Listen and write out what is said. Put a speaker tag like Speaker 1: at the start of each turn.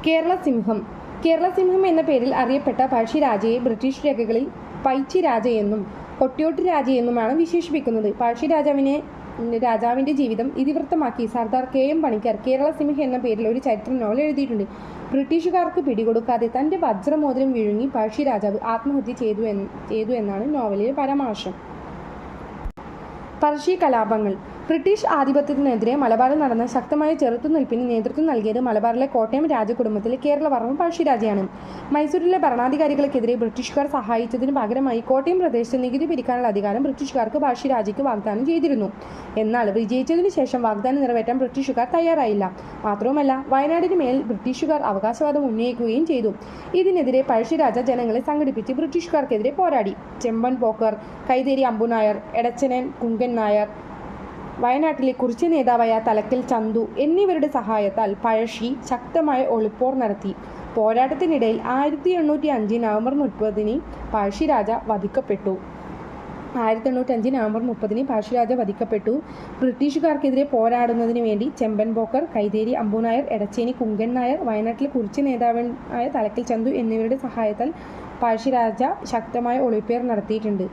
Speaker 1: കേരളസിംഹം. കേരളസിംഹം എന്ന പേരിൽ അറിയപ്പെട്ട പഴശ്ശിരാജയെ ബ്രിട്ടീഷ് രേഖകളിൽ പൈച്ചി രാജയെന്നും കൊട്ടിയോട്ട് രാജയെന്നുമാണ് വിശേഷിപ്പിക്കുന്നത്. രാജാവിൻ്റെ ജീവിതം ഇതിവൃത്തമാക്കി സർദാർ കെ.എം. പണിക്കർ കേരളസിംഹം എന്ന പേരിൽ ഒരു ചരിത്ര നോവൽ എഴുതിയിട്ടുണ്ട്. ബ്രിട്ടീഷുകാർക്ക് പിടികൊടുക്കാതെ തൻ്റെ വജ്രമോതിരം വിഴുങ്ങി പഴശ്ശിരാജാവ് ആത്മഹത്യ ചെയ്തു എന്നാണ് നോവലിലെ പരാമർശം. പഴശ്ശി കലാപങ്ങൾ. ബ്രിട്ടീഷ് ആധിപത്യത്തിനെതിരെ മലബാറിൽ നടന്ന ശക്തമായ ചെറുത്തുനിൽപ്പിന് നേതൃത്വം നൽകിയത് മലബാറിലെ കോട്ടയം രാജകുടുംബത്തിലെ കേരളവർമ്മ പഴശ്ശിരാജയാണ്. മൈസൂരിലെ ഭരണാധികാരികൾക്കെതിരെ ബ്രിട്ടീഷുകാർ സഹായിച്ചതിന് പകരമായി കോട്ടയം പ്രദേശത്ത് നികുതി പിരിക്കാനുള്ള അധികാരം ബ്രിട്ടീഷുകാർക്ക് പഴശ്ശിരാജയ്ക്ക് വാഗ്ദാനം ചെയ്തിരുന്നു. എന്നാൽ വിജയിച്ചതിനു ശേഷം വാഗ്ദാനം നിറവേറ്റാൻ ബ്രിട്ടീഷുകാർ തയ്യാറായില്ല. മാത്രവുമല്ല, വയനാടിന് മേൽ ബ്രിട്ടീഷുകാർ അവകാശവാദം ഉന്നയിക്കുകയും ചെയ്തു. ഇതിനെതിരെ പഴശ്ശിരാജ ജനങ്ങളെ സംഘടിപ്പിച്ച് ബ്രിട്ടീഷുകാർക്കെതിരെ പോരാടി. ചെമ്പൻ പോക്കർ, കൈതേരി അമ്പുനായർ, എടച്ചനൻ കുങ്കൻ നായർ, വയനാട്ടിലെ കുറിച്യ നേതാവായ തലക്കൽ ചന്തു എന്നിവരുടെ സഹായത്താൽ പഴശ്ശി ശക്തമായ ഒളിപ്പോർ നടത്തി. പോരാട്ടത്തിനിടയിൽ 1805 നവംബർ 30 പഴശ്ശിരാജ വധിക്കപ്പെട്ടു. ബ്രിട്ടീഷുകാർക്കെതിരെ പോരാടുന്നതിന് വേണ്ടി ചെമ്പൻ പോക്കർ, കൈതേരി അമ്പുനായർ, എടച്ചേനി കുങ്കൻ നായർ, വയനാട്ടിലെ കുറിച്യ നേതാവായ തലക്കൽ ചന്തു എന്നിവരുടെ സഹായത്താൽ പഴശ്ശിരാജ ശക്തമായ ഒളിപ്പോർ നടത്തിയിട്ടുണ്ട്.